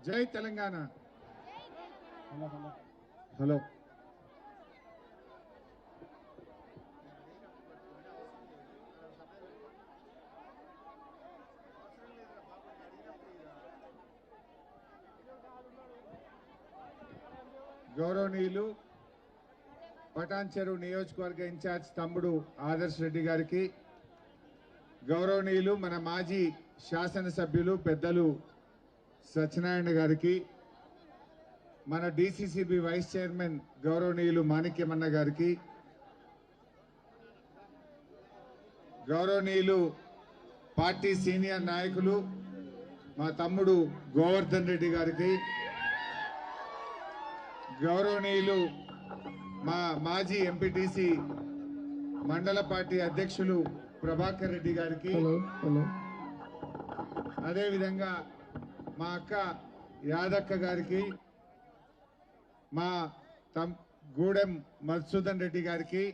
జై తెలంగాణ. హలో గౌరవనీయులు పటాన్చెరు నియోజకవర్గ ఇన్ఛార్జ్ తమ్ముడు ఆదర్శ్ రెడ్డి గారికి, గౌరవనీయులు మన మాజీ శాసనసభ్యులు పెద్దలు సత్యనారాయణ గారికి, మన డిసిసిబి వైస్ చైర్మన్ గౌరవనీయులు మాణిక్యమన్న గారికి, గౌరవనీయులు పార్టీ సీనియర్ నాయకులు మా తమ్ముడు గోవర్ధన్ రెడ్డి గారికి, గౌరవనీయులు మా మాజీ ఎంపీటీసీ మండల పార్టీ అధ్యక్షులు ప్రభాకర్ రెడ్డి గారికి, అదేవిధంగా మా అక్క యాదక్క గారికి, మా గూడెం మధుసూదన్ రెడ్డి గారికి,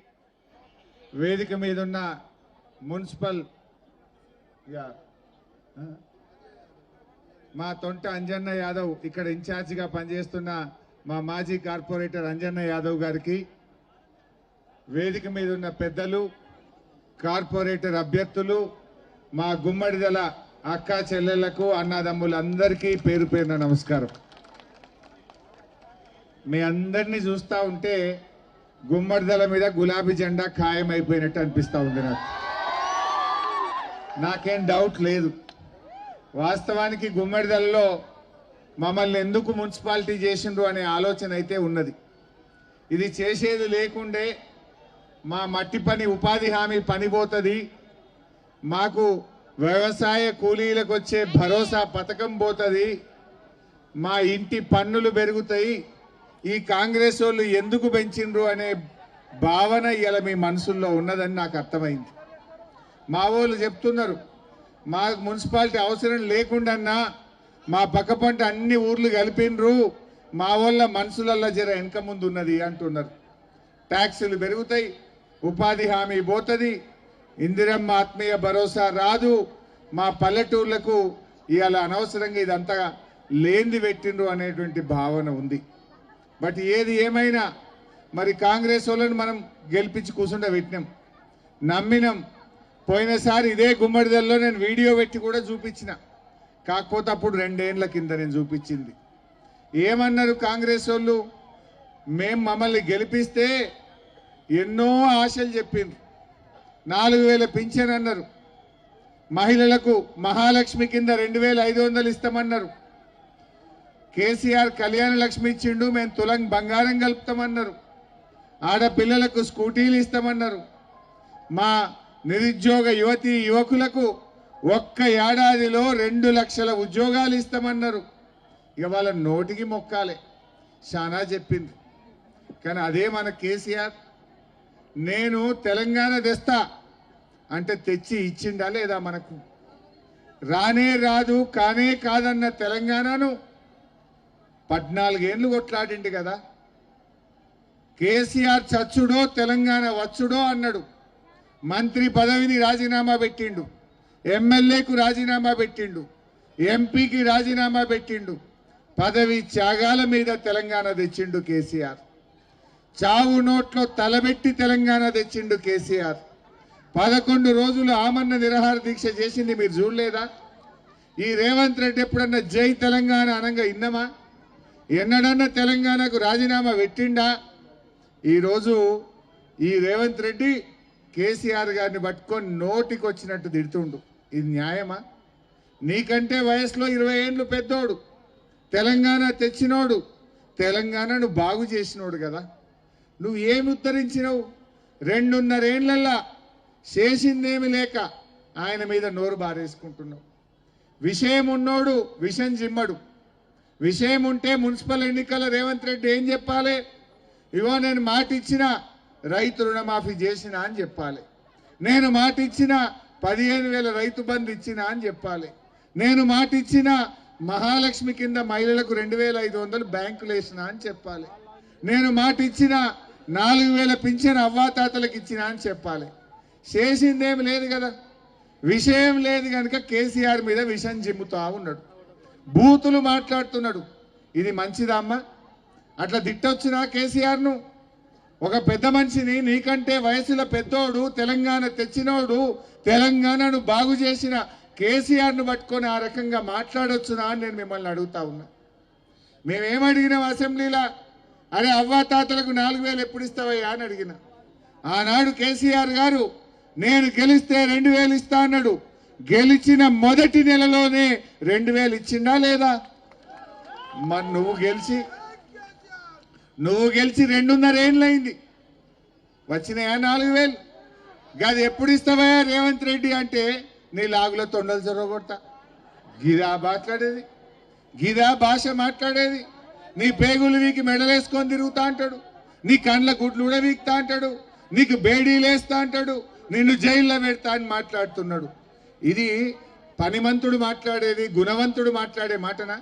వేదిక మీద ఉన్న మున్సిపల్ మా తొంట అంజన్న యాదవ్ ఇక్కడ ఇన్ఛార్జిగా పనిచేస్తున్న మా మాజీ కార్పొరేటర్ అంజన్న యాదవ్ గారికి, వేదిక మీద ఉన్న పెద్దలు, కార్పొరేటర్ అభ్యర్థులు, మా గుమ్మడిదల అక్క చెల్లెళ్లకు అన్నదమ్ములందరికీ పేరు పేరున నమస్కారం. మీ అందరినీ చూస్తూ ఉంటే గుమ్మడిదల మీద గులాబీ జెండా ఖాయం అయిపోయినట్టు అనిపిస్తూ ఉంది. నాకేం డౌట్ లేదు. వాస్తవానికి గుమ్మడిదలలో మమ్మల్ని ఎందుకు మున్సిపాలిటీ చేసిండ్రు అనే ఆలోచన అయితే ఉన్నది. ఇది చేసేది లేకుండే మా మట్టి పని ఉపాధి హామీ పని పోతుంది, మాకు వ్యవసాయ కూలీలకు వచ్చే భరోసా పథకం పోతుంది, మా ఇంటి పన్నులు పెరుగుతాయి, ఈ కాంగ్రెస్ వాళ్ళు ఎందుకు పెంచిండ్రు అనే భావన ఇలా మీ మనసుల్లో ఉన్నదని నాకు అర్థమైంది. మా వాళ్ళు చెప్తున్నారు మాకు మున్సిపాలిటీ అవసరం లేకుండా మా పక్క పంట అన్ని ఊర్లు కలిపినరు, మా వాళ్ళ మనసులల్లో జర వెనక ముందు ఉన్నది అంటున్నారు. ట్యాక్సులు పెరుగుతాయి, ఉపాధి హామీ పోతుంది, ఇందిరమ్మ ఆత్మీయ భరోసా రాదు, మా పల్లెటూర్లకు ఇవాళ అనవసరంగా ఇదంతా లేంది పెట్టిండ్రు అనేటువంటి భావన ఉంది. బట్ ఏది ఏమైనా మరి కాంగ్రెస్ వాళ్ళని మనం గెలిపించి కూర్చుంటే పెట్టినాం, నమ్మినాం. పోయినసారి ఇదే గుమ్మడిదల్లో నేను వీడియో పెట్టి కూడా చూపించిన, కాకపోతే అప్పుడు 2 ఏళ్ల కింద నేను చూపించింది. ఏమన్నారు కాంగ్రెస్ వాళ్ళు? మమ్మల్ని గెలిపిస్తే ఎన్నో ఆశలు చెప్పిండ్రు. 4000 పింఛన్ అన్నారు, మహిళలకు మహాలక్ష్మి కింద 2500 ఇస్తామన్నారు, కేసీఆర్ కళ్యాణ లక్ష్మి ఇచ్చిండు, మేము తులం బంగారం కలుపుతామన్నారు, ఆడపిల్లలకు స్కూటీలు ఇస్తామన్నారు, మా నిరుద్యోగ యువతీ యువకులకు ఒక్క ఏడాదిలో 2 లక్షల ఉద్యోగాలు ఇస్తామన్నారు. ఇక వాళ్ళ నోటికి మొక్కాలే, చాలా చెప్పింది. కానీ అదే మన కేసీఆర్ నేను తెలంగాణ తెస్తా అంటే తెచ్చి ఇచ్చిండా లేదా? మనకు రానే రాదు కానే కాదన్న తెలంగాణను 14 ఏళ్ళు కొట్లాడిండు కదా. కేసీఆర్ చచ్చుడో తెలంగాణ వచ్చుడో అన్నాడు. మంత్రి పదవిని రాజీనామా పెట్టిండు, ఎమ్మెల్యేకు రాజీనామా పెట్టిండు, ఎంపీకి రాజీనామా పెట్టిండు, పదవి త్యాగాల మీద తెలంగాణ తెచ్చిండు కేసీఆర్. చావు నోట్లో తలబెట్టి తెలంగాణ తెచ్చిండు కేసీఆర్. 11 రోజులు ఆమరణ నిరాహార దీక్ష చేసింది మీరు చూడలేదా? ఈ రేవంత్ రెడ్డి ఎప్పుడన్నా జై తెలంగాణ అనంగా ఇన్నమా? ఎన్నడన్నా తెలంగాణకు రాజీనామా పెట్టిండా? ఈరోజు ఈ రేవంత్ రెడ్డి కేసీఆర్ గారిని పట్టుకొని నోటికి వచ్చినట్టు తిడుతుండు. ఇది న్యాయమా? నీకంటే వయసులో 20 ఏళ్ళు పెద్దోడు, తెలంగాణ తెచ్చినోడు, తెలంగాణను బాగు చేసినోడు కదా. నువ్వు ఏమి ఉద్ధరించినవు? 2.5 ఏళ్లల్లా చేసిందేమి లేక ఆయన మీద నోరు బారేసుకుంటున్నావు. విషయం ఉన్నోడు విషం జిమ్మడు. విషయం ఉంటే మున్సిపల్ ఎన్నికల రేవంత్ రెడ్డి ఏం చెప్పాలి? ఇవో నేను మాట ఇచ్చిన రైతు రుణమాఫీ చేసిన అని చెప్పాలి, నేను మాట ఇచ్చిన 15,000 రైతు బంధు ఇచ్చిన అని చెప్పాలి, నేను మాట ఇచ్చిన మహాలక్ష్మి కింద మహిళలకు 2,500 బ్యాంకులు వేసిన అని చెప్పాలి, నేను మాట ఇచ్చిన 4,000 పింఛన్ అవ్వాతాతలకు ఇచ్చిన అని చెప్పాలి. చేసిందేమి లేదు కదా. విషయం లేదు కనుక కేసీఆర్ మీద విషం జిమ్ముతా ఉన్నాడు. బూతులు మాట్లాడుతున్నాడు. ఇది మంచిదా అమ్మా? అట్లా తిట్టొచ్చునా కేసీఆర్ను? ఒక పెద్ద మనిషిని, నీకంటే వయసులో పెద్దోడు, తెలంగాణ తెచ్చినోడు, తెలంగాణను బాగు చేసిన కేసీఆర్ను పట్టుకొని ఆ రకంగా మాట్లాడొచ్చునా అని నేను మిమ్మల్ని అడుగుతా ఉన్నా. మేమేమడిగినాం అసెంబ్లీలో? అరే అవ్వాతాతలకు 4,000 ఎప్పుడు ఇస్తావయ్యా అని అడిగిన. ఆనాడు కేసీఆర్ గారు నేను గెలిస్తే 2,000 ఇస్తా అన్నాడు. గెలిచిన మొదటి నెలలోనే 2,000 ఇచ్చిండా లేదా? మరి నువ్వు గెలిచి 2.5 ఏళ్ళైంది, వచ్చినాయా 4,000? గది ఎప్పుడు ఇస్తావయ్యా రేవంత్ రెడ్డి అంటే నీ లాగులో తొండలు చొరగొడతా. గిదా మాట్లాడేది? గిదా భాష మాట్లాడేది? నీ పేగులు వీకి మెడలేసుకొని తిరుగుతా అంటాడు, నీ కండ్ల గుడ్లు కూడా వీక్తా అంటాడు, నీకు బేడీలేస్తా అంటాడు, నిన్ను జైల్లో పెడతా అని మాట్లాడుతున్నాడు. ఇది పనిమంతుడు మాట్లాడేది, గుణవంతుడు మాట్లాడే మాటనా?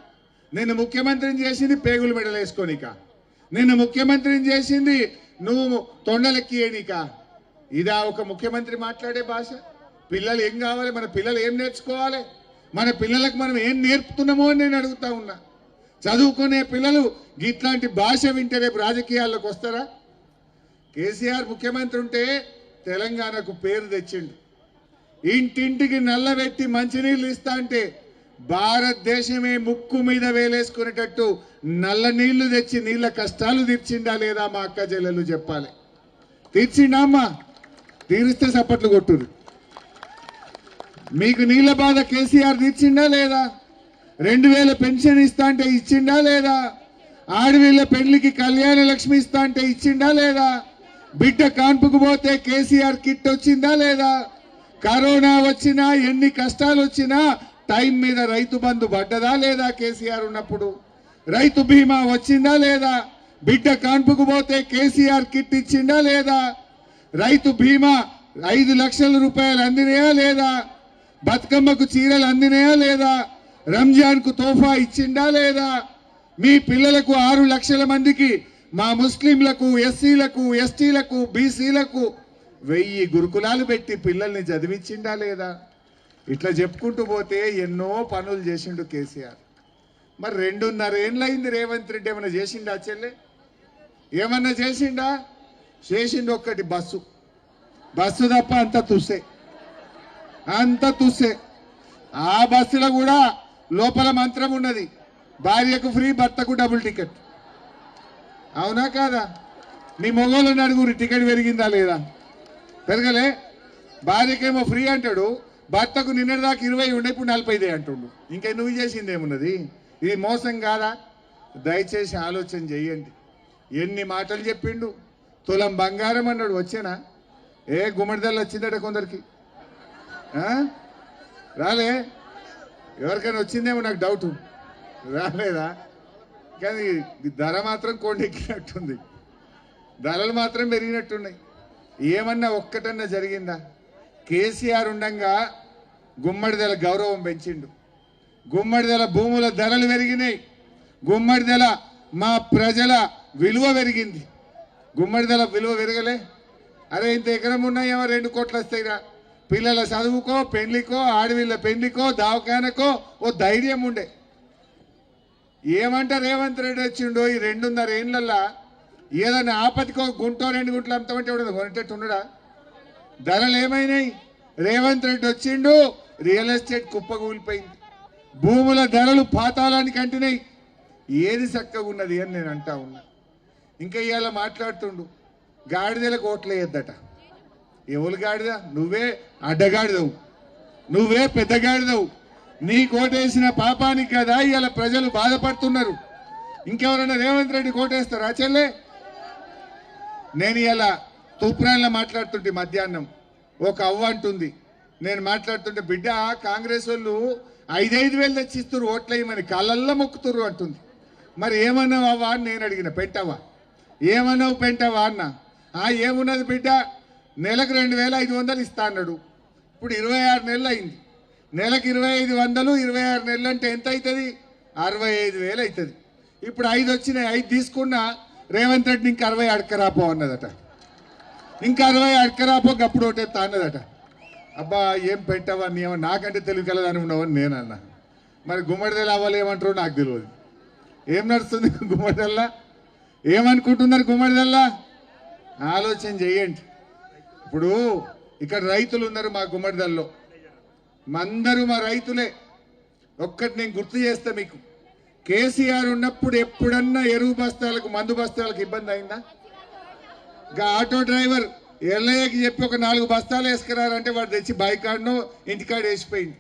నిన్ను ముఖ్యమంత్రిని చేసింది పేగులు మెడలేసుకోనిక, నిన్ను ముఖ్యమంత్రిని చేసింది నువ్వు తొండలెక్కియేనిక. ఇదా ఒక ముఖ్యమంత్రి మాట్లాడే భాష? పిల్లలు ఏం కావాలి? మన పిల్లలు ఏం నేర్చుకోవాలి? మన పిల్లలకు మనం ఏం నేర్పుతున్నామో అని నేను అడుగుతా ఉన్నా. చదువుకునే పిల్లలు ఇట్లాంటి భాష వింటే రేపు రాజకీయాల్లోకి వస్తారా? కేసీఆర్ ముఖ్యమంత్రి ఉంటే తెలంగాణకు పేరు తెచ్చిండు. ఇంటింటికి నల్లబెట్టి మంచినీళ్ళు ఇస్తా అంటే భారతదేశమే ముక్కు మీద వేలేసుకునేటట్టు నల్ల నీళ్లు తెచ్చి నీళ్ళ కష్టాలు తీర్చిండా లేదా? మా అక్క చెల్లెలు చెప్పాలి. తీర్చిండా అమ్మా? తీరిస్తే సప్పట్లు కొట్టురు. మీకు నీళ్ళ బాధ కేసీఆర్ తీర్చిండా లేదా? 2,000 పెన్షన్ ఇస్తా అంటే ఇచ్చిండా లేదా? ఆడవిళ్ళ పెళ్లికి కళ్యాణ లక్ష్మి ఇస్తా అంటే ఇచ్చిండా లేదా? బిడ్డ కాన్పుకు పోతే కేసీఆర్ కిట్ వచ్చిందా లేదా? కరోనా వచ్చినా ఎన్ని కష్టాలు వచ్చినా టైం మీద రైతు బంధు పడ్డదా లేదా? కేసీఆర్ ఉన్నప్పుడు రైతు బీమా వచ్చిందా లేదా? బిడ్డ కాన్పుకు పోతే కేసీఆర్ కిట్ ఇచ్చిందా లేదా? రైతు బీమా 5 లక్షల రూపాయలు అందినాయా లేదా? బతుకమ్మకు చీరలు అందినాయా లేదా? రంజాన్ కు తోఫా ఇచ్చిందా లేదా? మీ పిల్లలకు 6 లక్షల మందికి, మా ముస్లింలకు, ఎస్సీలకు, ఎస్టీలకు, బీసీలకు 1000 గురుకులాలు పెట్టి పిల్లల్ని చదివించిందా లేదా? ఇట్లా చెప్పుకుంటూ పోతే ఎన్నో పనులు చేసిండు కేసీఆర్. మరి 2.5 ఏళ్ళైంది రేవంత్ రెడ్డి ఏమన్నా చేసిండా చెల్లె? ఏమన్నా చేసిండా? చేసిండు ఒక్కటి, బస్సు తప్ప అంత తుస్సే. ఆ బస్సులో కూడా లోపల మంత్రం ఉన్నది, భార్యకు ఫ్రీ, భర్తకు డబుల్ టికెట్. అవునా కాదా? నీ మొగోళ్ళని అడుగురి, టికెట్ పెరిగిందా లేదా? పెరగలే. భార్యకేమో ఫ్రీ అంటాడు, భర్తకు నిన్నటిదాకా 20 ఉండే, ఇప్పుడు 40 అంటుండు. ఇంకా నువ్వు చేసింది ఏమున్నది? ఇది మోసం కాదా? దయచేసి ఆలోచన చెయ్యండి. ఎన్ని మాటలు చెప్పిండు. తులం బంగారం అన్నాడు, వచ్చేనా? గుమ్మడిదల్లు వచ్చిందట కొందరికి, రాలే? ఎవరికైనా వచ్చిందేమో నాకు డౌటు. రాలేదా? కానీ ధర మాత్రం కొండెక్కినట్టుంది, ధరలు మాత్రం పెరిగినట్టున్నాయి. ఏమన్నా ఒక్కటన్నా జరిగిందా? కేసీఆర్ ఉండంగా గుమ్మడిదల గౌరవం పెంచిండు, గుమ్మడిదల భూముల ధరలు పెరిగినాయి, గుమ్మడిదల మా ప్రజల విలువ పెరిగింది. గుమ్మడిదల విలువ పెరగలే? అరే ఇంత ఎకరం ఉన్నాయేమో 2 కోట్లు వస్తాయిరా, పిల్లల చదువుకో, పెళ్లికో, ఆడవిళ్ళ పెళ్లికో, దవాఖానకో ఓ ధైర్యం ఉండే. ఏమంటారు రేవంత్ రెడ్డి వచ్చిండో ఈ 2.5 ఏళ్ళల్లో ఏదైనా ఆపతికో గుంటో 2 గుంటలు అమ్ముతామంటే ఎవడో కొనేటట్టు ఉండడా? ధరలు ఏమైనాయి? రేవంత్ రెడ్డి వచ్చిండు, రియల్ ఎస్టేట్ కుప్పకూలిపోయింది, భూముల ధరలు పాతాళానికి అంటినాయి. ఏది చక్కగా ఉన్నది అని నేను అంటా ఉన్నా. ఇంకా ఇవాళ మాట్లాడుతుండు గాడిదలకు ఓట్లు వేయద్దట. ఎవరు గాడిద? నువ్వే అడ్డగాడిదవు, నువ్వే పెద్దగాడిదవు. నీ కోటేసిన పాపానికి కదా ఇవాళ ప్రజలు బాధపడుతున్నారు. ఇంకెవరైనా రేవంత్ రెడ్డి కోటేస్తారా చెల్లె? నేను ఇలా తూప్రాన్లో మాట్లాడుతుంటే మధ్యాహ్నం ఒక అవ్వ అంటుంది, నేను మాట్లాడుతుంటే, బిడ్డ కాంగ్రెస్ వాళ్ళు 5,000 తెచ్చిస్తున్నారు ఓట్లేయమని కాళ్ళల్లో మొక్కుతురు అంటుంది. మరి ఏమన్నావు అవ్వ అని నేను అడిగిన. పెట్టవా? ఏమన్నావు పెంటవా అన్న. ఏమున్నది బిడ్డ, నెలకు 2,500 ఇస్తా అన్నాడు. ఇప్పుడు 26 నెలలు అయింది, నెలకు 2,500, 26 నెలలు అంటే ఎంత అవుతుంది? 65,000 అవుతుంది. ఇప్పుడు 5 వచ్చినాయి, 5 తీసుకున్నా రేవంత్ రెడ్డి ఇంకా 60 అడకరాపో అన్నదట. ఇంకా 60 అడకరాపో గప్పుడు ఒకటేస్తా అన్నదట. అబ్బా ఏం పెట్టవా, నీవో నాకంటే తెలివి కలదని ఉన్నావని నేను అన్నా. మరి గుమ్మడిదల అవ్వాలి ఏమంటారో నాకు తెలియదు. ఏం నడుస్తుంది గుమ్మడిదల్లా? ఏమనుకుంటున్నారు గుమ్మడిదల్లా? ఆలోచన చేయండి. ఇప్పుడు ఇక్కడ రైతులు ఉన్నారు మా గుమ్మడిదల్లో, అందరూ మా రైతులే. ఒక్కటి నేను గుర్తు చేస్తా మీకు, కేసీఆర్ ఉన్నప్పుడు ఎప్పుడన్నా ఎరువు బస్తాలకు మందు బస్తాలకు ఇబ్బంది అయిందా? ఇంకా ఆటో డ్రైవర్ ఎల్లయ్యకి చెప్పి ఒక 4 బస్తాలు వేసుకురారంటే వాడు తెచ్చి బైకాడ్నో ఇంటికాడ వేసిపోయింది.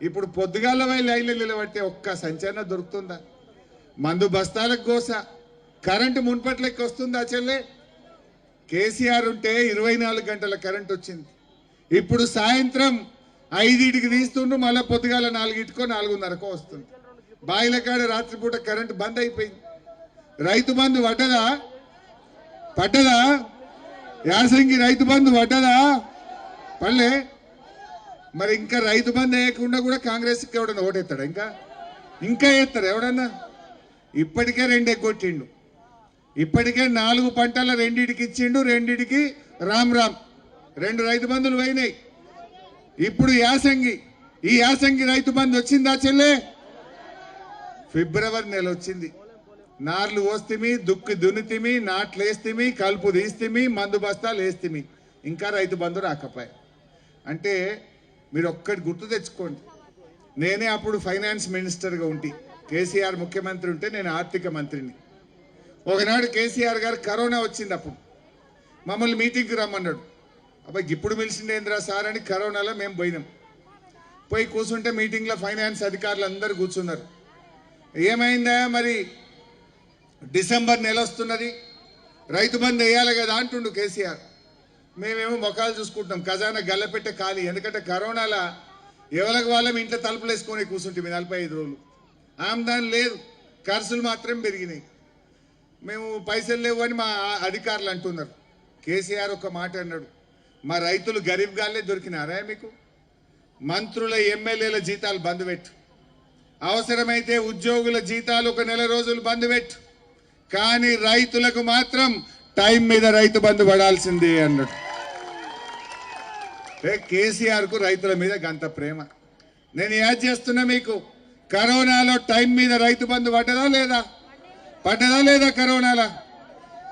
ఇప్పుడు పొద్దుగాల పోయి లైన్లో నిలబడితే ఒక్క సంచలన దొరుకుతుందా? మందు బస్తాలకు గోస. కరెంటు మున్పట్లకి వస్తుందా చెల్లె? కేసీఆర్ ఉంటే 24 గంటల కరెంట్ వచ్చింది. ఇప్పుడు సాయంత్రం 5కి తీస్తుండ్రు, మళ్ళీ పొద్దుగాల 4కో 4:30కో వస్తుంది. బాయిల కాడ రాత్రిపూట కరెంటు బంద్ అయిపోయింది. రైతు బంధు పడ్డదా? యాసంగి రైతు బంధు పడ్డదా? పల్లె. మరి ఇంకా రైతు బంధు వేయకుండా కూడా కాంగ్రెస్కి ఎవడన్నా ఓటేస్తాడా? ఇంకా వేస్తాడు ఎవడన్నా? ఇప్పటికే 2 ఎగ్గొట్టిండు. ఇప్పటికే 4 పంటల 2కి ఇచ్చిండు, 2కి రామ్ 2 రైతు బంధులు పోయినాయి. ఇప్పుడు ఈ యాసంగి రైతు బంధు వచ్చిందా చెల్లె? ఫిబ్రవరి నెల వచ్చింది. నార్లు పోస్తిమి, దుక్కి దున్నితిమి, నాట్లు వేస్తిమి, కలుపు తీస్తిమి, మందు బస్తాలు వేస్తిమి, ఇంకా రైతు బంధు రాకపోయా. అంటే మీరు ఒక్కటి గుర్తు తెచ్చుకోండి, నేనే అప్పుడు ఫైనాన్స్ మినిస్టర్గా ఉండి కేసీఆర్ ముఖ్యమంత్రి ఉంటే నేను ఆర్థిక మంత్రిని. ఒకనాడు కేసీఆర్ గారు కరోనా వచ్చింది, అప్పుడు మమ్మల్ని మీటింగ్కి రమ్మన్నాడు. అబ్బాయి ఇప్పుడు పిలిచిండేంద్రా సార్ అని కరోనాలో మేము పోయినాం. పోయి కూర్చుంటే మీటింగ్లో ఫైనాన్స్ అధికారులు అందరూ కూర్చున్నారు. ఏమైందా మరి, డిసెంబర్ నెల వస్తున్నది, రైతు బంధు వేయాలి కదా అంటుండు కేసీఆర్. మేమేమో మొఖాలు చూసుకుంటాం, ఖజానా గల్లపెట్టే ఖాళీ. ఎందుకంటే కరోనాలో ఎవరికి వాళ్ళం ఇంట్లో తలుపులు వేసుకొని కూర్చుంటాం 45 రోజులు. ఆమ్దాని లేదు, ఖర్చులు మాత్రం పెరిగినాయి. మేము పైసలు లేవు అని మా అధికారులు అంటున్నారు. కేసీఆర్ ఒక మాట అన్నాడు, మా రైతులు గరీబ్ గాళ్ళే దొరికినారా మీకు? మంత్రుల ఎమ్మెల్యేల జీతాలు బంద్ పెట్టు, అవసరమైతే ఉద్యోగుల జీతాలు ఒక నెల రోజులు బంద్ పెట్టు, కానీ రైతులకు మాత్రం టైం మీద రైతు బంధు పడాల్సిందే అన్నాడు. కేసీఆర్కు రైతుల మీద గంత ప్రేమ. నేను యాడ్ చేస్తున్నా మీకు, కరోనాలో టైం మీద రైతు బంధు పడ్డదా లేదా కరోనాలో?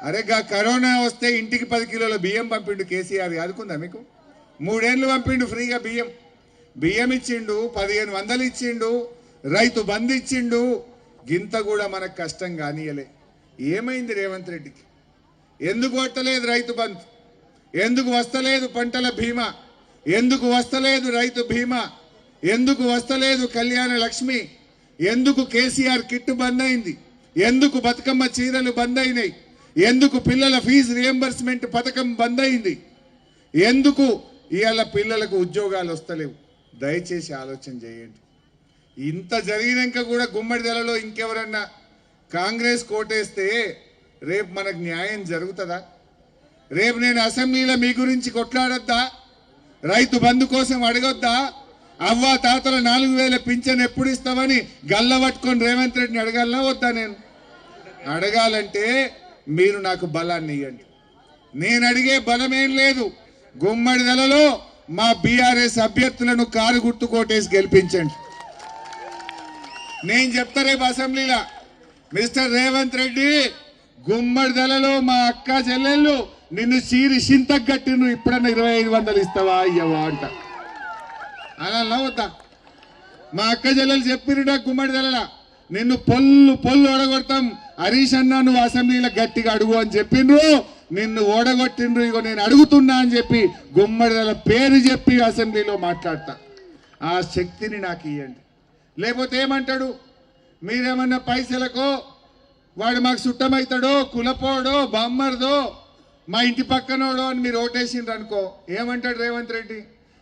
అరే కరోనా వస్తే ఇంటికి 10 కిలోల బియ్యం పంపిండు కేసీఆర్, యాదుకుందా మీకు? 3 ఏళ్ళు పంపిండు ఫ్రీగా బియ్యం ఇచ్చిండు, 1500 ఇచ్చిండు, రైతు బంధు ఇచ్చిండు. గింత కూడా మనకు కష్టం కానియలే. ఏమైంది రేవంత్ రెడ్డికి? ఎందుకు వస్తలేదు రైతు బంధు? ఎందుకు వస్తలేదు పంటల బీమా? ఎందుకు వస్తలేదు రైతు బీమా? ఎందుకు వస్తలేదు కళ్యాణ లక్ష్మి? ఎందుకు కేసీఆర్ కిట్టు బంద్ అయింది? ఎందుకు బతుకమ్మ చీరలు బంద్ అయినాయి? ఎందుకు పిల్లల ఫీజు రియంబర్స్మెంట్ పథకం బంద్ అయింది? ఎందుకు ఇవాళ పిల్లలకు ఉద్యోగాలు వస్తలేవు? దయచేసి ఆలోచన చేయండి. ఇంత జరిగినాక కూడా గుమ్మడిదలలో ఇంకెవరన్నా కాంగ్రెస్ కోటేస్తే రేపు మనకు న్యాయం జరుగుతుందా? రేపు నేను అసెంబ్లీలో మీ గురించి కొట్లాడొద్దా? రైతు బంధు కోసం అడగొద్దా? అవ్వ తాతల 4000 పింఛన్ ఎప్పుడు ఇస్తామని గల్ల పట్టుకొని రేవంత్ రెడ్డిని అడగాలనా వద్దా? నేను అడగాలంటే మీరు నాకు బలాన్ని ఇవ్వండి. నేను అడిగే బలమేం లేదు. గుమ్మడిదలలో మా బీఆర్ఎస్ అభ్యర్థులను కారు గుర్తు కోటేసి గెలిపించండి. నేను చెప్తా రేపు అసెంబ్లీలో, మిస్టర్ రేవంత్ రెడ్డి, గుమ్మడిదలలో మా అక్క చెల్లెళ్ళు నిన్ను చీరి చింతకు కట్టిను, ఇప్పుడన్నా 2500 ఇస్తావా అయ్యవా అంట. అలా నవ్వుతా. మా అక్క చెల్లెలు చెప్పిరు నాకు గుమ్మడిదలలో, నిన్ను పొల్లు ఓడగొడతాం హరీష్ అన్న, నువ్వు అసెంబ్లీలో గట్టిగా అడుగు అని చెప్పిండ్రు. నిన్ను ఓడగొట్టిండ్రు. ఇగో నేను అడుగుతున్నా అని చెప్పి గుమ్మడిదల పేరు చెప్పి అసెంబ్లీలో మాట్లాడతా. ఆ శక్తిని నాకు ఇవ్వండి. లేకపోతే ఏమంటాడు, మీరేమన్నా పైసలకో వాడు మాకు చుట్టమవుతాడో, కులపోడో, బామ్మర్దో, మా ఇంటి పక్కనోడో అని మీరు ఓటేసిండ్రు అనుకో, ఏమంటాడు రేవంత్ రెడ్డి?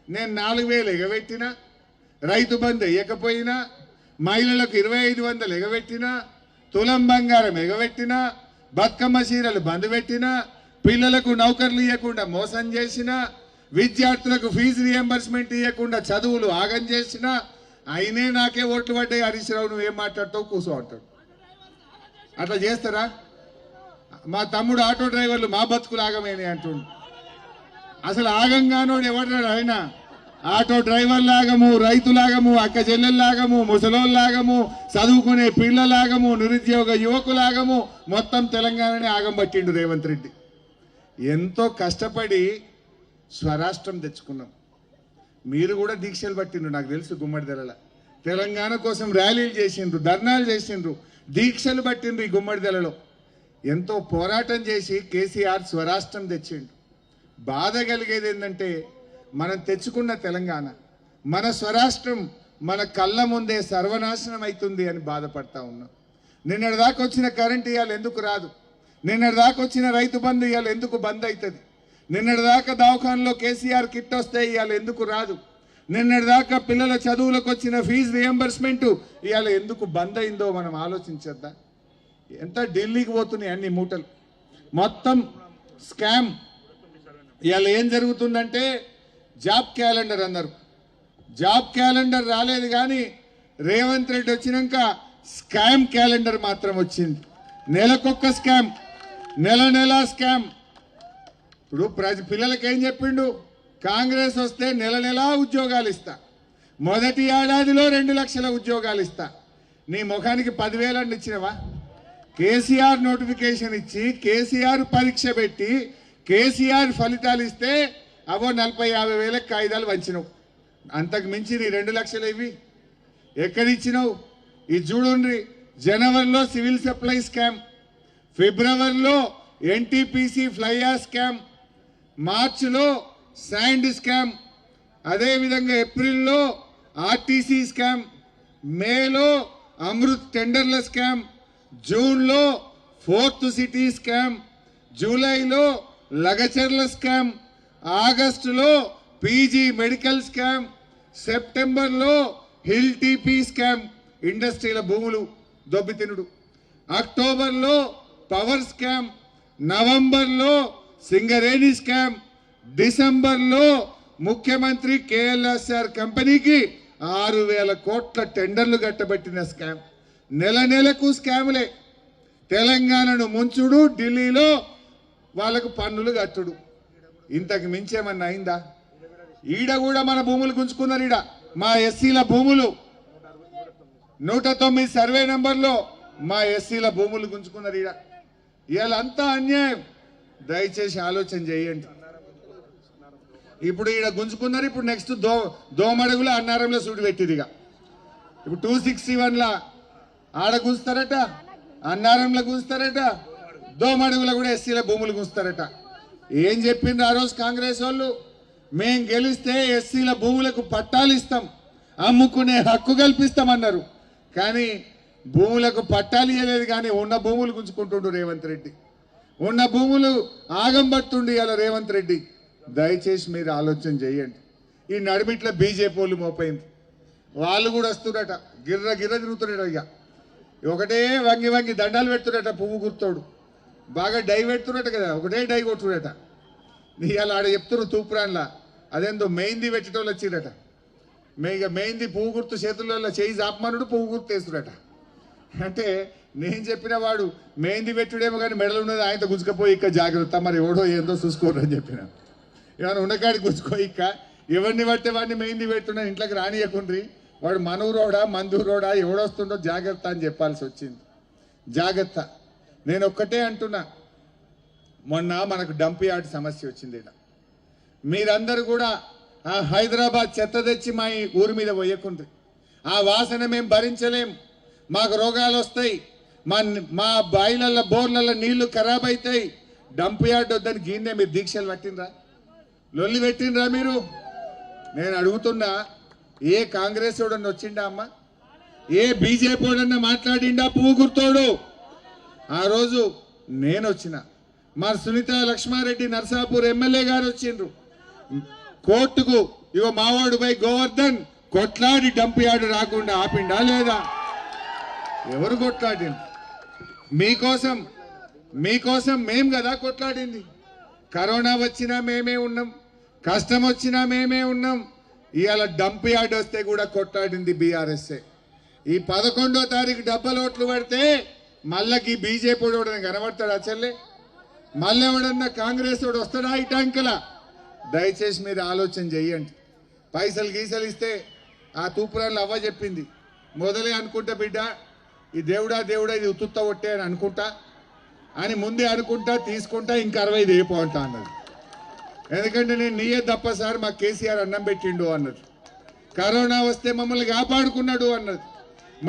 నేను 4000 ఎగబెట్టినా, రైతు బంధు వేయకపోయినా, మహిళలకు 2500 ఎగబెట్టినా, తులం బంగారం ఎగబెట్టినా, బతుకమ్మ చీరలు బంద్ పెట్టినా, పిల్లలకు నౌకర్లు ఇవ్వకుండా మోసం చేసినా, విద్యార్థులకు ఫీజు రియంబర్స్మెంట్ ఇవ్వకుండా చదువులు ఆగం చేసినా, అయినే నాకే ఓట్లు పడ్డాయి. హరీష్ రావు నువ్వేం మాట్లాడతావు, కూర్చో అంటాడు. అట్లా చేస్తారా? మా తమ్ముడు ఆటో డ్రైవర్లు మా బతుకులు ఆగమేనే అంటుండు. అసలు ఆగంగానోడు ఎవడన్నాడు? ఆయన ఆటో డ్రైవర్ లాగము, రైతులాగము, అక్క చెల్లెల్లాగము, ముసలోళ్ళలాగము, చదువుకునే పిల్లలాగము, నిరుద్యోగ యువకులాగము మొత్తం తెలంగాణని ఆగం పట్టిండు రేవంత్ రెడ్డి. ఎంతో కష్టపడి స్వరాష్ట్రం తెచ్చుకున్నాం. మీరు కూడా దీక్షలు పట్టిండ్రు, నాకు తెలుసు. గుమ్మడిదెల తెలంగాణ కోసం ర్యాలీలు చేసిండ్రు, ధర్నాలు చేసిండ్రు, దీక్షలు పట్టిండ్రు. ఈ గుమ్మడిదెలలో ఎంతో పోరాటం చేసి కేసీఆర్ స్వరాష్ట్రం తెచ్చిండు. బాధ కలిగేది ఏంటంటే మనం తెచ్చుకున్న తెలంగాణ, మన స్వరాష్ట్రం మన కళ్ళ ముందే సర్వనాశనం అవుతుంది అని బాధపడతా ఉన్నాం. నిన్నటి దాకా వచ్చిన కరెంట్ ఇవాళ ఎందుకు రాదు? నిన్నటి దాకా వచ్చిన రైతు బంధు ఇవాళ ఎందుకు బంద్ అవుతుంది? నిన్నటి దాకా దవాఖానలో కేసీఆర్ కిట్ వస్తే ఇవాళ ఎందుకు రాదు? నిన్నటి దాకా పిల్లల చదువులకు వచ్చిన ఫీజు రియంబర్స్మెంట్ ఇవాళ ఎందుకు బంద్ అయిందో మనం ఆలోచించద్దా? ఎంత ఢిల్లీకి పోతున్నాయి అన్ని మూటలు, మొత్తం స్కామ్. ఇవాళ ఏం జరుగుతుందంటే జాబ్ క్యాలెండర్ అన్నారు, జాబ్ క్యాలెండర్ రాలేదు కానీ రేవంత్ రెడ్డి వచ్చినాక స్కామ్ క్యాలెండర్ మాత్రం వచ్చింది. నెలకొక్క స్కామ్, నెల నెల స్కామ్. ఇప్పుడు పిల్లలకి ఏం చెప్పిండు? కాంగ్రెస్ వస్తే నెల నెలా ఉద్యోగాలు ఇస్తా, మొదటి ఏడాదిలో 2 లక్షల ఉద్యోగాలు ఇస్తా. నీ ముఖానికి 10,000 అని ఇచ్చినవా? కేసీఆర్ నోటిఫికేషన్ ఇచ్చి, కేసీఆర్ పరీక్ష పెట్టి, కేసీఆర్ ఫలితాలు ఇస్తే అవో 40-50 వేలకు కాగితాలు వంచినావు. అంతకు మించి నీ 2 లక్షలు ఇవి ఎక్కడిచ్చినావు? ఇది చూడండి, జనవరిలో సివిల్ సప్లై స్కామ్, ఫిబ్రవరిలో ఎన్టీపీసీ ఫ్లై యాష్ స్కామ్, మార్చిలో శాండ్ స్కామ్, అదేవిధంగా ఏప్రిల్లో ఆర్టీసీ స్కామ్, మేలో అమృత్ టెండర్ల స్కామ్, జూన్లో 4th సిటీ స్కామ్, జూలైలో లగచర్ల స్కామ్, ఆగస్టులో పీజీ మెడికల్ స్కామ్, సెప్టెంబర్లో హిల్ టీపీ స్కామ్, ఇండస్ట్రీల భూములు దొబ్బితినుడు, అక్టోబర్లో పవర్ స్కామ్, నవంబర్లో సింగరేణి స్కామ్, డిసెంబర్లో ముఖ్యమంత్రి కేఎల్ఎస్ఆర్ కంపెనీకి 6,000 కోట్ల టెండర్లు కట్టబెట్టిన స్కామ్. నెల నెలకు స్కాములే. తెలంగాణను ముంచుడు, ఢిల్లీలో వాళ్ళకు పన్నులు కట్టుడు. ఇంతకు మించేమన్నా అయిందా? ఈడ కూడా మన భూములు గుంజుకున్నారు. ఈడ మా ఎస్సీల భూములు 109 సర్వే నంబర్లో మా ఎస్సీల భూములు గుంజుకున్నారు. ఈడ ఇవాళ అంతా అన్యాయం. దయచేసి ఆలోచన చేయండి. ఇప్పుడు ఈడ గుంజుకున్నారు. ఇప్పుడు నెక్స్ట్ దోమడుగుల అన్నారంలో సూటి పెట్టిదిగా. ఇప్పుడు 261లా ఆడ గుంజుతారట, అన్నారంలో గుంజుతారట, దోమడుగుల కూడా ఎస్సీల భూములు గుంజుతారట. ఏం చెప్పిండ్రు ఆ రోజు కాంగ్రెస్ వాళ్ళు? మేం గెలిస్తే ఎస్సీల భూములకు పట్టాలు ఇస్తాం, అమ్ముకునే హక్కు కల్పిస్తామన్నారు. కానీ భూములకు పట్టాలు ఇవ్వలేదు, కానీ ఉన్న భూములు గుంజుకుంటుండు రేవంత్ రెడ్డి. ఉన్న భూములు ఆగం పడుతుండు ఇలా రేవంత్ రెడ్డి. దయచేసి మీరు ఆలోచన చేయండి. ఈ నడిమిట్ల బీజేపీ వాళ్ళు మోపైంది, వాళ్ళు కూడా వస్తున్నట, గిర్ర గిర్ర తిరుగుతున్నాడు. ఇక ఒకటే వంగి వంగి దండాలు పెడుతున్నట, పువ్వు గుర్తోడు బాగా డై పెడుతున్నట్ట కదా, ఒకటే డై కొట్టుడట. ఇవాళ ఆడ చెప్తున్నారు తూపురాన్లా, అదేందో మెయింది పెట్టేటోళ్ళు వచ్చిరట. ఇక మెయింది పువ్వు గుర్తు చేతుల్లో చేయి జాపమనుడు పువ్వు గుర్తు వేస్తుడట. అంటే నేను చెప్పిన వాడు మెయింది పెట్టుడేమో కానీ మెడలు ఉన్నది ఆయనతో గుంజుకపోయి ఇక్క జాగ్రత్త, మరి ఎవడో ఏందో చూసుకోరు అని చెప్పిన. ఏమైనా ఉండకాడి గుంజుకో ఇక్క, ఎవరిని పట్టే వాడిని మెయింది పెట్టున్నా ఇంట్లోకి రానియకుండ్రి, వాడు మనూరోడా మందూరోడా ఎవడొస్తుండో జాగ్రత్త అని చెప్పాల్సి వచ్చింది. జాగ్రత్త. నేను ఒక్కటే అంటున్నా, మొన్న మనకు డంప్ యార్డ్ సమస్య వచ్చింది. మీరందరూ కూడా ఆ హైదరాబాద్ చెత్త తెచ్చి మా ఊరి మీద పోయకుండ్రి. ఆ వాసన మేము భరించలేం, మాకు రోగాలు వస్తాయి, మా బాయిలల్లో బోర్లలో నీళ్లు ఖరాబ్ అవుతాయి. డంప్ యార్డ్ వద్దని గీందే మీరు దీక్షలు పట్టినరా, లొల్లి పెట్టినరా మీరు? నేను అడుగుతున్నా, ఏ కాంగ్రెస్ వాడన్నా వచ్చిండా అమ్మా? ఏ బీజేపీ వాడన్నా మాట్లాడిండా పువ్వు గుర్తోడు? ఆ రోజు నేను వచ్చిన, మా సునీత లక్ష్మారెడ్డి నర్సాపూర్ ఎమ్మెల్యే గారు వచ్చిండ్రు కోర్టుకు. ఇగో మావాడు పై గోవర్ధన్ కొట్లాడి డంప్ యార్డు రాకుండా ఆపిండా లేదా? ఎవరు కొట్లాడింది? మీకోసం మేం కదా కొట్లాడింది. కరోనా వచ్చినా మేమే ఉన్నాం, కష్టం వచ్చినా మేమే ఉన్నాం. ఇవాళ డంప్ యార్డ్ వస్తే కూడా కొట్లాడింది బీఆర్ఎస్ఏ. ఈ 11వ తారీఖు డబ్బల ఓట్లు పడితే మళ్ళీ బీజేపీ వాడు కనబడతాడా చెల్లె? మళ్ళీ ఎవడన్నా కాంగ్రెస్ వాడు వస్తాడా ఈ టంకల? దయచేసి మీరు ఆలోచన చేయండి. పైసలు గీసలు ఇస్తే ఆ తూపురాళ్ళు అవ్వ చెప్పింది, మొదలే అనుకుంటా బిడ్డ ఈ దేవుడా ఇది ఉత్తుత్త ఒట్టే అని అనుకుంటా అని ముందే అనుకుంటా తీసుకుంటా ఇంకా 60 వేపు అంటా అన్నది. ఎందుకంటే నేను నీయే తప్ప సార్ మాకు కేసీఆర్ అన్నం పెట్టిండు అన్నది. కరోనా వస్తే మమ్మల్ని కాపాడుకున్నాడు అన్నది.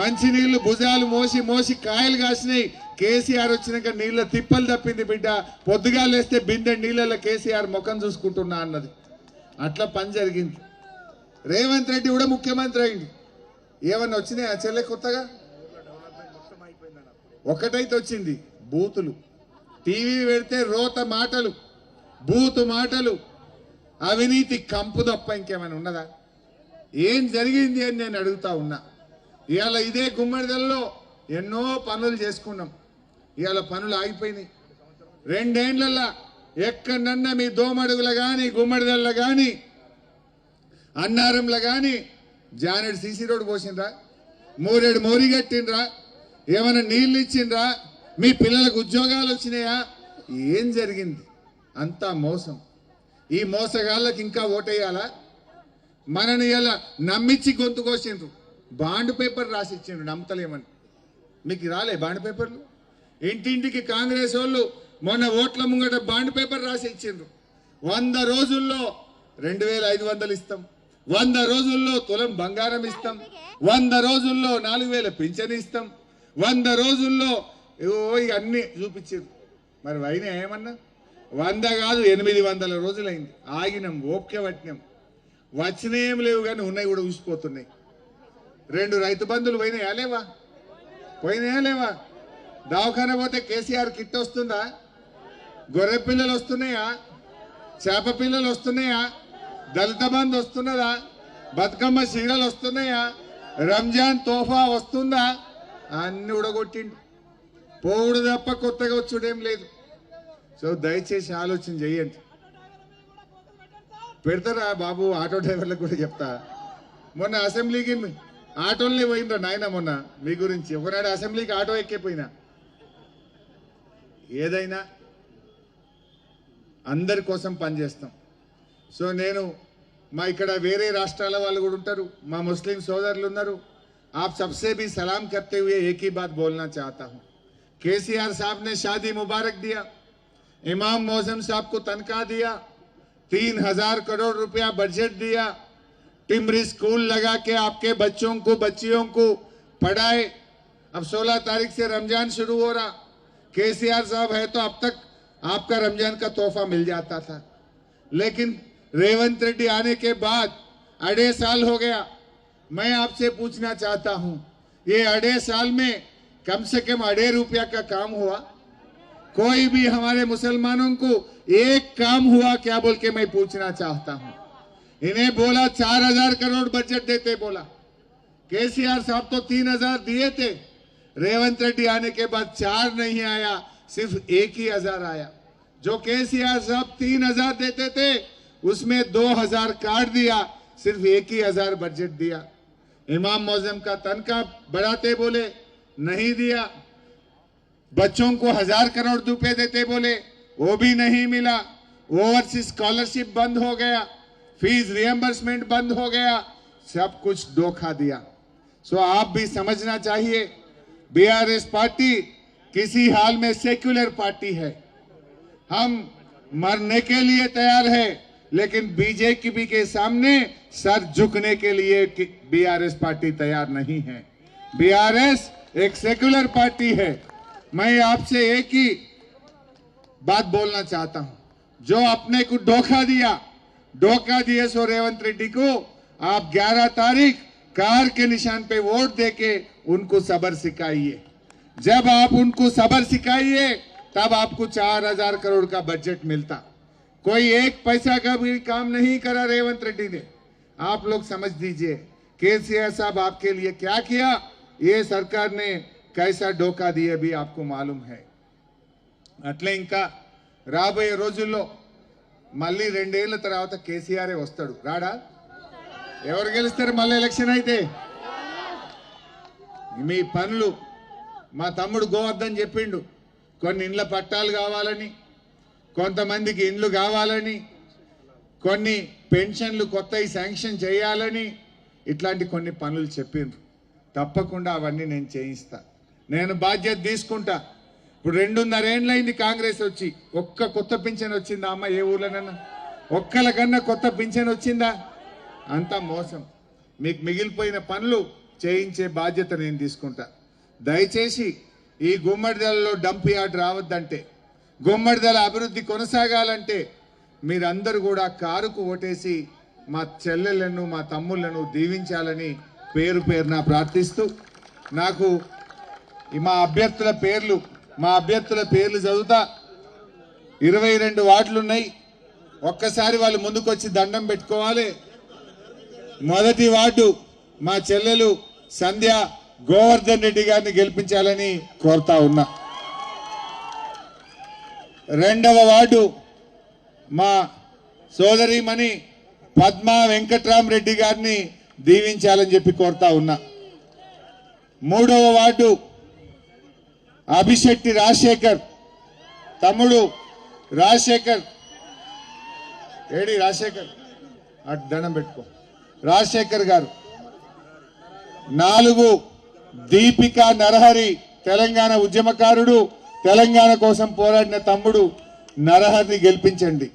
మంచి నీళ్లు భుజాలు మోసి మోసి కాయలు కాసినాయి. కేసీఆర్ వచ్చినాక నీళ్ళ తిప్పలు తప్పింది బిడ్డ. పొద్దుగా లేస్తే బిందె నీళ్ళలో కేసీఆర్ ముఖం చూసుకుంటున్నా అన్నది. అట్లా పని జరిగింది. రేవంత్ రెడ్డి కూడా ముఖ్యమంత్రి అయింది. ఏమన్నా వచ్చినాయి ఆ చెల్లె కొత్తగా? ఒకటైతే వచ్చింది, బూతులు. టీవీ పెడితే రోత మాటలు, బూతు మాటలు, అవినీతి కంపు తప్ప ఇంకేమైనా ఉన్నదా? ఏం జరిగింది అని నేను అడుగుతా ఉన్నా. ఇవాళ ఇదే గుమ్మడిదల్లో ఎన్నో పనులు చేసుకున్నాం. ఇవాళ పనులు ఆగిపోయినాయి. 2 ఏళ్లలో ఎక్కడన్నా మీ దోమడుగుల కానీ గుమ్మడిదల్ల కానీ అన్నారంలో కానీ జానెడ్ సీసీ రోడ్డు పోసిండ్రా? మూరేడు మోరి కట్టిండ్రా? ఏమైనా నీళ్ళు ఇచ్చిండ్రా? మీ పిల్లలకు ఉద్యోగాలు వచ్చినాయా? ఏం జరిగింది? అంతా మోసం. ఈ మోసగాళ్ళకి ఇంకా ఓటేయాలా? మనని ఇలా నమ్మించి గొంతు కోసిండ్రు. బాండ్ పేపర్ రాసి ఇచ్చిండ్రు, నమ్మతలేమని. మీకు రాలే బాండ్ పేపర్లు? ఇంటింటికి కాంగ్రెస్ వాళ్ళు మొన్న ఓట్ల ముంగట బాండ్ పేపర్ రాసి ఇచ్చిండ్రు. 100 రోజుల్లో 2500 ఇస్తాం, 100 రోజుల్లో తులం బంగారం ఇస్తాం, 100 రోజుల్లో 4000 పింఛన్ ఇస్తాం, 100 రోజుల్లో అన్ని చూపించారు. మరి అయినా ఏమన్నా? 100 కాదు 800 రోజులైంది. ఆగినాం, ఓపిక పట్టినాం. వచ్చినాయి ఏం లేవు కానీ ఉన్నాయి కూడా ఊసిపోతున్నాయి. 2 రైతు బంధులు పోయినాయా లేవా? పోయినాయా లేవా? దవాఖాన పోతే కేసీఆర్ కిట్ వస్తుందా? గొర్రె పిల్లలు వస్తున్నాయా? చేప పిల్లలు వస్తున్నాయా? దళిత బంధు వస్తున్నదా? బతుకమ్మ చీరలు వస్తున్నాయా? రంజాన్ తోఫా వస్తుందా? అన్ని ఉడగొట్టిండు. పోవుడు తప్ప కొత్తగా వచ్చుడేం లేదు. సో దయచేసి ఆలోచన చెయ్యండి. పెడతారా బాబు? ఆటో డ్రైవర్లకు కూడా చెప్తా. మొన్న అసెంబ్లీకి ఆటోల్ని పోయిండ్రా నాయన. మొన్న మీ గురించి ఒకనాడు అసెంబ్లీకి ఆటో ఎక్కిపోయినా. ఏదైనా అందరి కోసం పనిచేస్తాం. సో నేను మా ఇక్కడ వేరే రాష్ట్రాల వాళ్ళు కూడా ఉంటారు, మా ముస్లిం సోదరులు ఉన్నారు. आप सबसे भी सलाम करते हुए एक ही बात बोलना चाहता हूं. केसीआर साहब ने शादी मुबारक दिया, इमाम मौसम साहब को तनख्वाह दिया, 3000 करोड़ रुपया बजट दिया, टिमरी स्कूल लगा के आपके बच्चों को बच्चियों को पढ़ाए. अब 16 तारीख से रमजान शुरू हो रहा. केसीआर साहब है तो अब तक आपका रमजान का तोहफा मिल जाता था, लेकिन रेवंत रेड्डी आने के बाद 2.5 साल हो गया. मैं आपसे पूछना चाहता हूं, ये 2.5 साल में कम से कम 2.5 रुपया का काम हुआ? कोई भी हमारे मुसलमानों को एक काम हुआ क्या बोल के मैं पूछना चाहता हूं. इन्हें बोला 4000 करोड़ बजट देते, बोला. केसीआर साहब तो 3000 दिए थे. रेवंत रेड्डी आने के बाद 4 नहीं आया, सिर्फ 1000 आया. जो केसीआर साहब 3000 देते थे उसमें 2000 काट दिया, सिर्फ 1000 बजट दिया. इमाम मौजम का तनख्वाह बढ़ाते बोले, नहीं दिया. बच्चों को 1000 करोड़ रुपए देते बोले, वो भी नहीं मिला. ओवरसीज स्कॉलरशिप बंद हो गया, फीस रियम्बर्समेंट बंद हो गया, सब कुछ धोखा दिया. सो आप भी समझना चाहिए, बीआरएस पार्टी किसी हाल में सेक्युलर पार्टी है. हम मरने के लिए तैयार है, लेकिन बीजेपी के सामने सर झुकने के लिए बीआरएस पार्टी तैयार नहीं है. बीआरएस एक सेक्युलर पार्टी है. मैं आपसे एक ही बात बोलना चाहता हूं, जो अपने को धोखा दिए सो रेवंत रेड्डी को आप 11 तारीख कार के निशान पे वोट देके उनको सब्र सिखाइए. जब आप उनको सब्र सिखाइए तब आपको 4000 करोड़ का बजट मिलता. कोई एक पैसा का भी काम नहीं करा रेवंत रेड्डी ने. आप लोग समझ दीजिए केसीआर साहब आपके लिए क्या किया, ये सरकार ने कैसा धोखा दिया भी आपको मालूम है. అట్లే ఇంకా రాబోయే రోజుల్లో మళ్ళీ 2 ఏళ్ల తర్వాత కేసీఆర్ వస్తాడు. రాడా? ఎవరు గెలుస్తారు మళ్ళీ ఎలక్షన్ అయితే? మీ పనులు మా తమ్ముడు గోవర్ధన్ చెప్పిండు, కొన్ని ఇండ్ల పట్టాలు కావాలని, కొంతమందికి ఇండ్లు కావాలని, కొన్ని పెన్షన్లు కొత్తవి శాంక్షన్ చేయాలని ఇట్లాంటి కొన్ని పనులు చెప్పిండ్రు. తప్పకుండా అవన్నీ నేను చేయిస్తా. నేను బాధ్యత తీసుకుంటా. ఇప్పుడు 2.5 ఏళ్ళైంది కాంగ్రెస్ వచ్చి. ఒక్క కొత్త పింఛన్ వచ్చిందా అమ్మ ఏ ఊర్లోనన్నా? ఒక్కలకన్నా కొత్త పింఛన్ వచ్చిందా? అంతా మోసం. మీకు మిగిలిపోయిన పనులు చేయించే బాధ్యత నేను తీసుకుంటా. దయచేసి ఈ గుమ్మడిదలలో డంప్ యార్డ్ రావద్దంటే, గుమ్మడిదల అభివృద్ధి కొనసాగాలంటే మీరందరూ కూడా కారుకు ఓటేసి మా చెల్లెలను మా తమ్ముళ్లను దీవించాలని పేరు పేరున ప్రార్థిస్తూ, నాకు మా అభ్యర్థుల పేర్లు చదువుతా. 22 వార్డులు ఉన్నాయి. ఒక్కసారి వాళ్ళు ముందుకొచ్చి దండం పెట్టుకోవాలి. మొదటి వార్డు మా చెల్లెలు సంధ్య గోవర్ధన్ రెడ్డి గారిని గెలిపించాలని కోరుతా ఉన్నా. 2వ వార్డు మా సోదరిమణి పద్మా వెంకట్రామరెడ్డి గారిని దీవించాలని చెప్పి కోరుతా ఉన్నా. 3వ వార్డు అభిశెట్టి రాజశేఖర్, తమ్ముడు రాజశేఖర్, ఏడి రాజశేఖర్ అటు దండం పెట్టుకో, రాజశేఖర్ గారు. 4 దీపికా నరహరి, తెలంగాణ ఉద్యమకారుడు, తెలంగాణ కోసం పోరాడిన తమ్ముడు నరహరిని గెలిపించండి.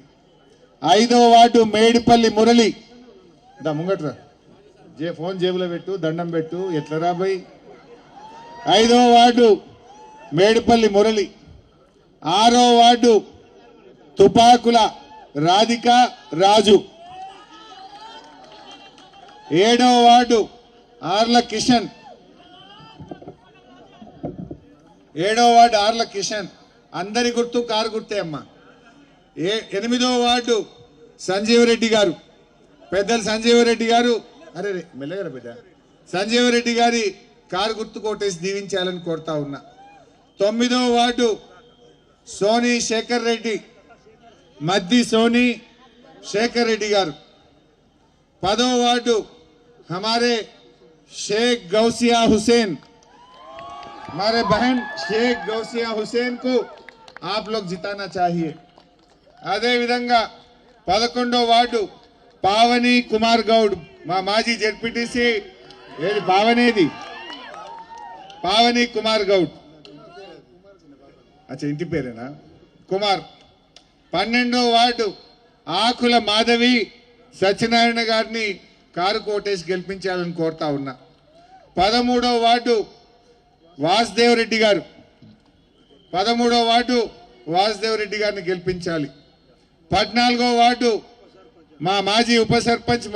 5వ వార్డు మేడిపల్లి మురళి, దా ముంగట్రా, ఫోన్ జేబులో పెట్టు, దండం పెట్టు, ఎట్లా రాబోయ్. 5వ వార్డు మేడిపల్లి మురళి. 6వ వార్డు తుపాకుల రాధిక రాజు. 7వ వార్డు ఆర్ల కిషన్. 7వ వార్డు ఆర్ల కిషన్. అందరి గుర్తు కారు గుర్తే అమ్మా. 8వ వార్డు సంజీవరెడ్డి గారు, పెద్దలు సంజీవరెడ్డి గారు, అరే మెల్లగారు బిడ్డ, సంజీవరెడ్డి గారి కారు గుర్తు కోటేసి దీవించాలని కోరుతా ఉన్నా. 9వ వార్డు సోని శేఖర్ రెడ్డి, మద్ది సోని శేఖర్ రెడ్డి గారు. 10వ వార్డు हमारे शेख गौसिया हुसैन, हमारे बहन शेख गौसिया हुसैन को आप लोग जिताना चाहिए. అదే విధంగా 11వ వార్డు పావని కుమార్ గౌడ్, మా మాజీ జెడ్పీటీసీ. ఏది పావనేది? పావని కుమార్ గౌడ్, అచ్చా ఇంటి పేరేనా కుమార్. 12వ వార్డు ఆకుల మాధవి సత్యనారాయణ గారిని కారు కోటేసి గెలిపించాలని కోరుతా ఉన్నా. 13వ వార్డు వాసుదేవ్ రెడ్డి గారు, 13వ వార్డు వాసుదేవ్ రెడ్డి గారిని గెలిపించాలి. 14వ వార్డు మా మాజీ ఉప సర్పంచ్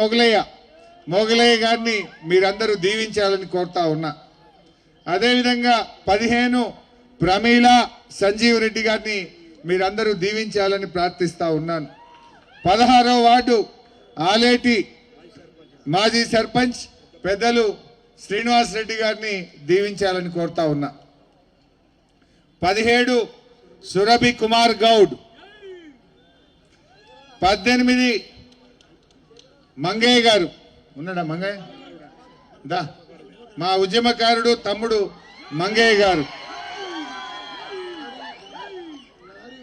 మొగలయ్య గారిని మీరందరూ దీవించాలని కోరుతా ఉన్నా. అదేవిధంగా 15 ప్రమీల సంజీవ్ రెడ్డి గారిని మీరందరూ దీవించాలని ప్రార్థిస్తా ఉన్నాను. 16వ వార్డు ఆలేటి మాజీ సర్పంచ్ పెద్దలు శ్రీనివాస్ రెడ్డి గారిని దీవించాలని కోరుతా ఉన్నా. 17 సురభి కుమార్ గౌడ్. 18 మంగయ్య గారు, ఉన్నాడా మంగయ్య? దా మా ఉద్యమకారుడు తమ్ముడు మంగయ్య గారు.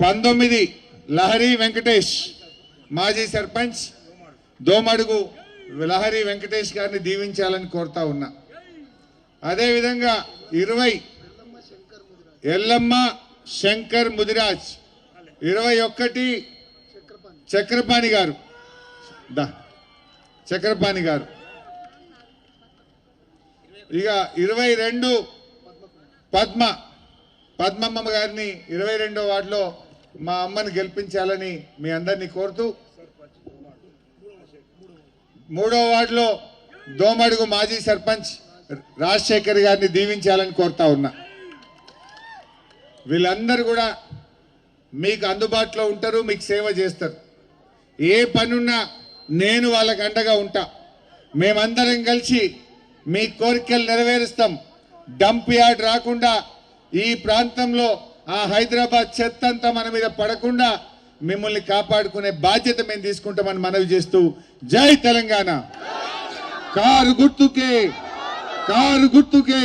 19 లహరి వెంకటేష్, మాజీ సర్పంచ్ దోమడుగు లహరి వెంకటేష్ గారిని దీవించాలని కోరుతా ఉన్నా. అదేవిధంగా 20 ఎల్లమ్మ శంకర్ ముదిరాజ్. 21 చక్రపాణి గారు, దా చక్రపాణి గారు. ఇక 22 పద్మమ్మ గారిని 22వ వార్డులో మా అమ్మని గెలిపించాలని మీ అందరినీ కోరుతూ, 3వ వార్డులో దోమడుగు మాజీ సర్పంచ్ రాజశేఖర్ గారిని దీవించాలని కోరుతా ఉన్నా. వీళ్ళందరూ కూడా మీకు అందుబాటులో ఉంటారు, మీకు సేవ చేస్తారు. ఏ పనున్నా నేను వాళ్ళకి అండగా ఉంటా. మేమందరం కలిసి మీ కోరికలు నెరవేరుస్తాం. డంప్ యార్డ్ రాకుండా ఈ ప్రాంతంలో ఆ హైదరాబాద్ చెత్త అంతా మన మీద పడకుండా మిమ్మల్ని కాపాడుకునే బాధ్యత మేము తీసుకుంటామని మనవి చేస్తూ, జై తెలంగాణ. కారు గుర్తుకే